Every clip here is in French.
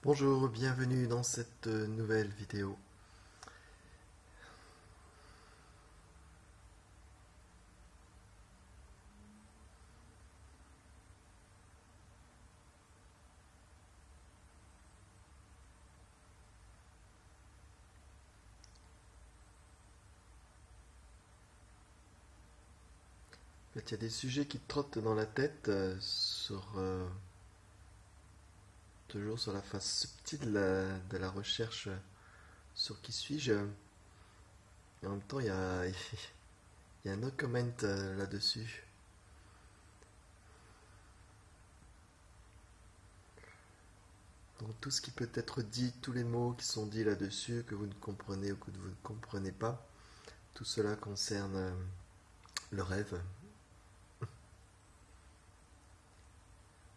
Bonjour, bienvenue dans cette nouvelle vidéo. En fait, il y a des sujets qui trottent dans la tête toujours sur la face subtile de la recherche sur qui suis-je. Et en même temps, il y a un no comment là-dessus. Donc tout ce qui peut être dit, tous les mots qui sont dits là-dessus, que vous ne comprenez ou que vous ne comprenez pas, tout cela concerne le rêve.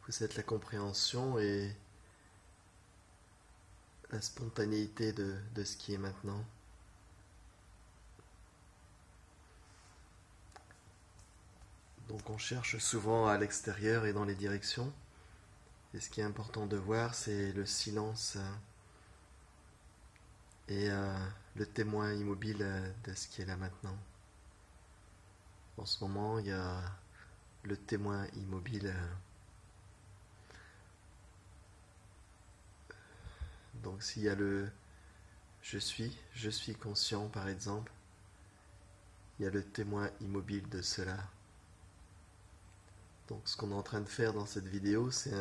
Vous êtes la compréhension et la spontanéité de ce qui est maintenant. Donc on cherche souvent à l'extérieur et dans les directions. Et ce qui est important de voir, c'est le silence et le témoin immobile de ce qui est là maintenant. En ce moment, il y a le témoin immobile. Donc s'il y a le je suis conscient par exemple, il y a le témoin immobile de cela. Donc ce qu'on est en train de faire dans cette vidéo, c'est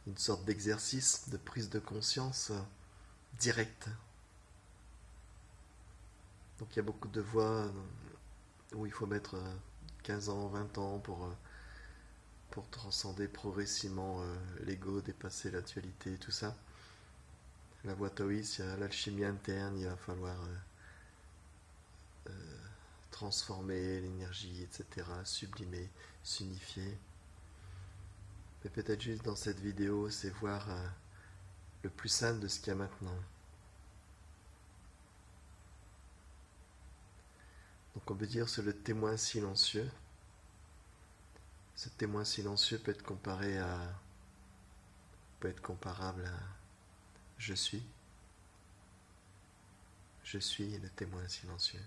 une sorte d'exercice de prise de conscience directe. Donc il y a beaucoup de voies où il faut mettre 15 ans, 20 ans pour transcender progressivement l'ego, dépasser l'actualité, tout ça. La voie taoïste, il y a l'alchimie interne, il va falloir transformer l'énergie, etc., sublimer, s'unifier. Mais peut-être juste dans cette vidéo, c'est voir le plus simple de ce qu'il y a maintenant. Donc on peut dire c'est le témoin silencieux. Ce témoin silencieux peut être comparable à je suis. Je suis le témoin silencieux.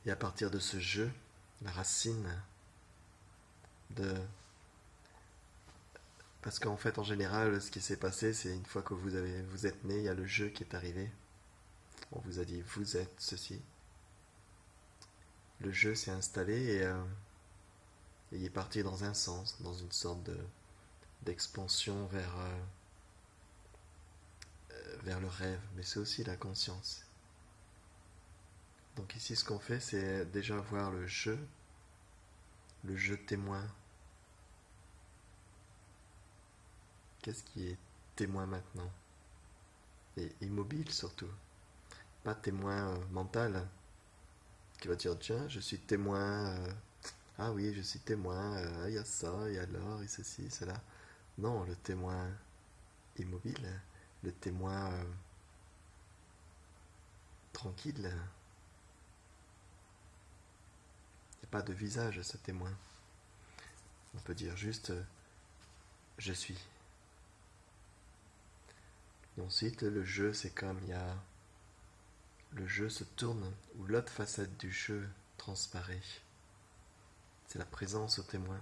Et à partir de ce je, la racine de... Parce qu'en fait, en général, ce qui s'est passé, c'est une fois que vous êtes né, il y a le je qui est arrivé. On vous a dit, vous êtes ceci. Le je s'est installé et il est parti dans un sens, dans une sorte d'expansion vers le rêve, mais c'est aussi la conscience. Donc ici, ce qu'on fait, c'est déjà voir le je témoin. Qu'est-ce qui est témoin maintenant? Et immobile surtout. Pas témoin mental, qui va dire, tiens, je suis témoin, ah oui, je suis témoin, il y a ça, et alors, et ceci, cela. Non, le témoin immobile, le témoin tranquille. Il n'y a pas de visage à ce témoin. On peut dire juste je suis. Et ensuite, le je, c'est comme il y a. Le je se tourne, ou l'autre facette du je transparaît. C'est la présence au témoin.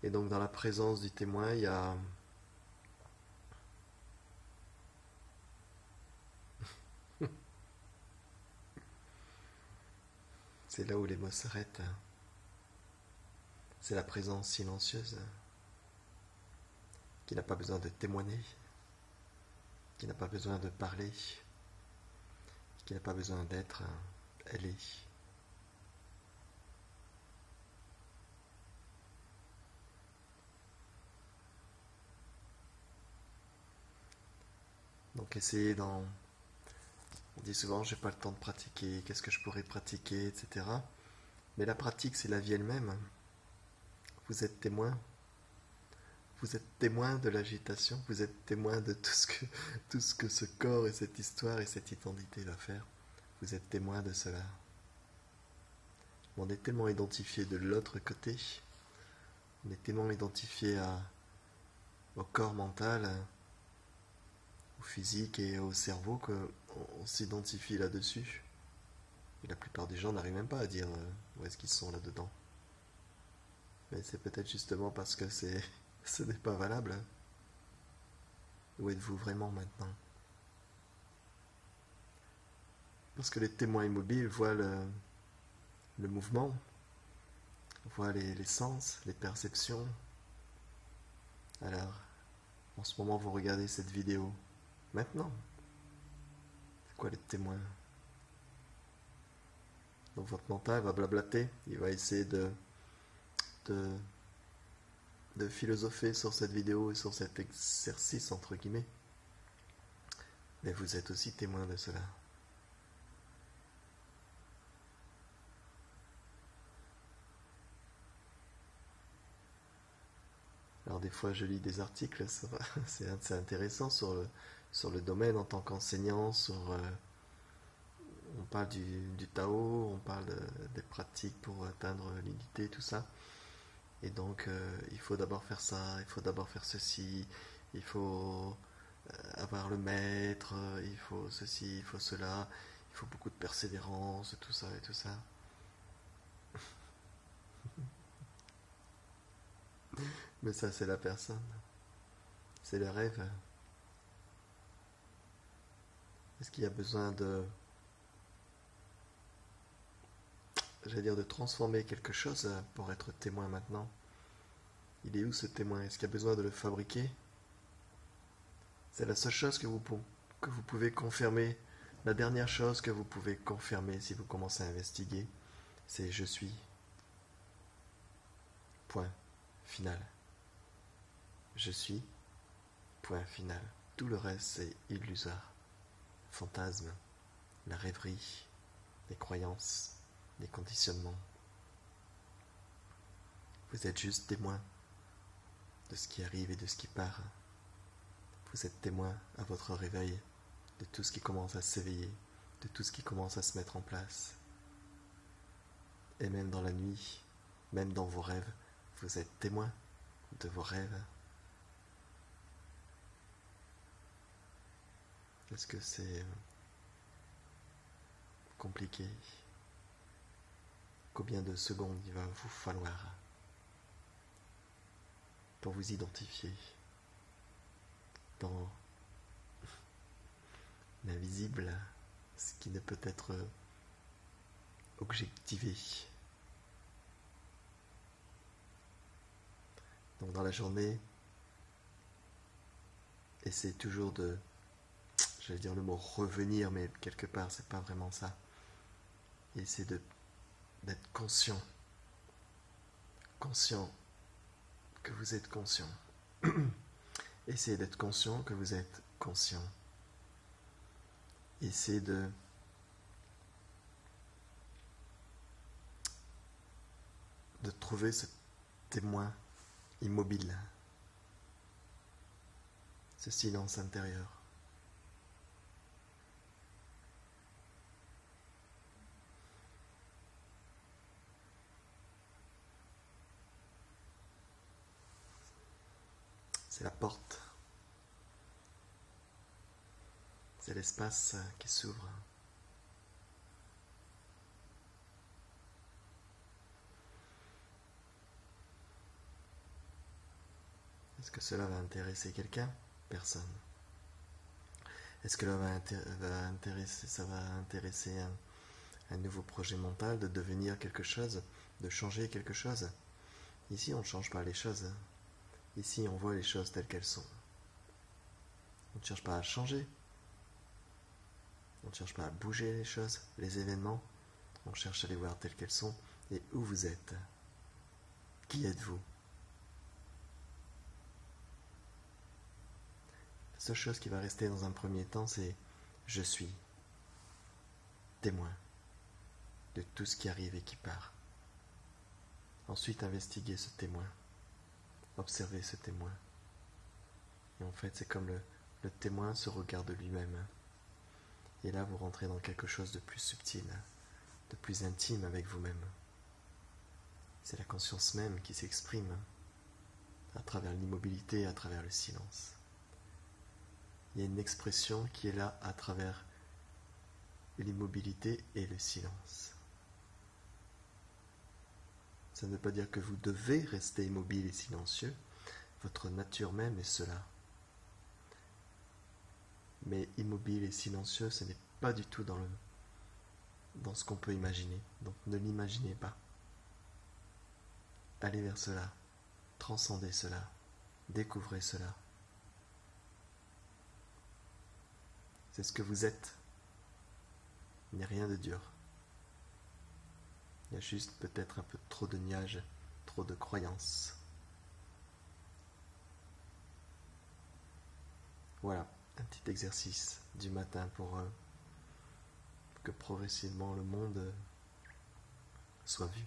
Et donc, dans la présence du témoin, il y a. C'est là où les mots s'arrêtent. C'est la présence silencieuse qui n'a pas besoin de témoigner, qui n'a pas besoin de parler, qui n'a pas besoin d'être. Elle est. Donc essayez d'en... On dit souvent, j'ai pas le temps de pratiquer, qu'est-ce que je pourrais pratiquer, etc. Mais la pratique, c'est la vie elle-même. Vous êtes témoin. Vous êtes témoin de l'agitation, vous êtes témoin de tout ce que ce corps et cette histoire et cette identité va faire. Vous êtes témoin de cela. On est tellement identifié de l'autre côté, on est tellement identifié au corps mental, au physique et au cerveau qu'on s'identifie là-dessus. Et la plupart des gens n'arrivent même pas à dire où est-ce qu'ils sont là-dedans. Mais c'est peut-être justement parce que ce n'est pas valable. Où êtes-vous vraiment maintenant? Parce que les témoins immobiles voient le mouvement, voient les sens, les perceptions. Alors, en ce moment, vous regardez cette vidéo. Maintenant, c'est quoi les témoins? Donc votre mental va blablater, il va essayer de, de philosopher sur cette vidéo et sur cet exercice, entre guillemets. Mais vous êtes aussi témoin de cela. Alors des fois je lis des articles, c'est intéressant sur le domaine en tant qu'enseignant, on parle du Tao, on parle des pratiques pour atteindre l'unité, tout ça. Et donc il faut d'abord faire ça, il faut d'abord faire ceci, il faut avoir le maître, il faut ceci, il faut cela, il faut beaucoup de persévérance, tout ça et tout ça. Mais ça c'est la personne, c'est le rêve. Est-ce qu'il y a besoin de transformer quelque chose pour être témoin maintenant? Il est où ce témoin? Est-ce qu'il y a besoin de le fabriquer? C'est la seule chose que vous pouvez confirmer. La dernière chose que vous pouvez confirmer si vous commencez à investiguer, c'est je suis. Point final. Je suis. Point final. Tout le reste, c'est illusoire. Fantasme, la rêverie, les croyances, les conditionnements. Vous êtes juste témoin de ce qui arrive et de ce qui part. Vous êtes témoin à votre réveil de tout ce qui commence à s'éveiller, de tout ce qui commence à se mettre en place. Et même dans la nuit, même dans vos rêves, vous êtes témoin de vos rêves. Est-ce que c'est compliqué? Combien de secondes il va vous falloir pour vous identifier dans l'invisible, ce qui ne peut être objectivé? Donc dans la journée, essayez toujours j'allais dire le mot revenir, mais quelque part c'est pas vraiment ça. Essayez d'être conscient que vous êtes conscient. Essayez d'être conscient que vous êtes conscient. Essayez de trouver ce témoin immobile, ce silence intérieur. C'est la porte. C'est l'espace qui s'ouvre. Est-ce que cela va intéresser quelqu'un? Personne. Est-ce que ça va intéresser un nouveau projet mental de devenir quelque chose, de changer quelque chose? Ici, on ne change pas les choses. Ici, on voit les choses telles qu'elles sont. On ne cherche pas à changer. On ne cherche pas à bouger les choses, les événements. On cherche à les voir telles qu'elles sont et où vous êtes. Qui êtes-vous? La seule chose qui va rester dans un premier temps, c'est je suis témoin de tout ce qui arrive et qui part. Ensuite, investiguez ce témoin. Observez ce témoin. Et en fait, c'est comme le témoin se regarde lui-même. Et là, vous rentrez dans quelque chose de plus subtil, de plus intime avec vous-même. C'est la conscience même qui s'exprime à travers l'immobilité, à travers le silence. Il y a une expression qui est là à travers l'immobilité et le silence. Ça ne veut pas dire que vous devez rester immobile et silencieux. Votre nature même est cela. Mais immobile et silencieux, ce n'est pas du tout dans ce qu'on peut imaginer. Donc ne l'imaginez pas. Allez vers cela. Transcendez cela. Découvrez cela. C'est ce que vous êtes. Il n'y a rien de dur. Il y a juste peut-être un peu trop de nuages, trop de croyances. Voilà, un petit exercice du matin pour que progressivement le monde soit vu.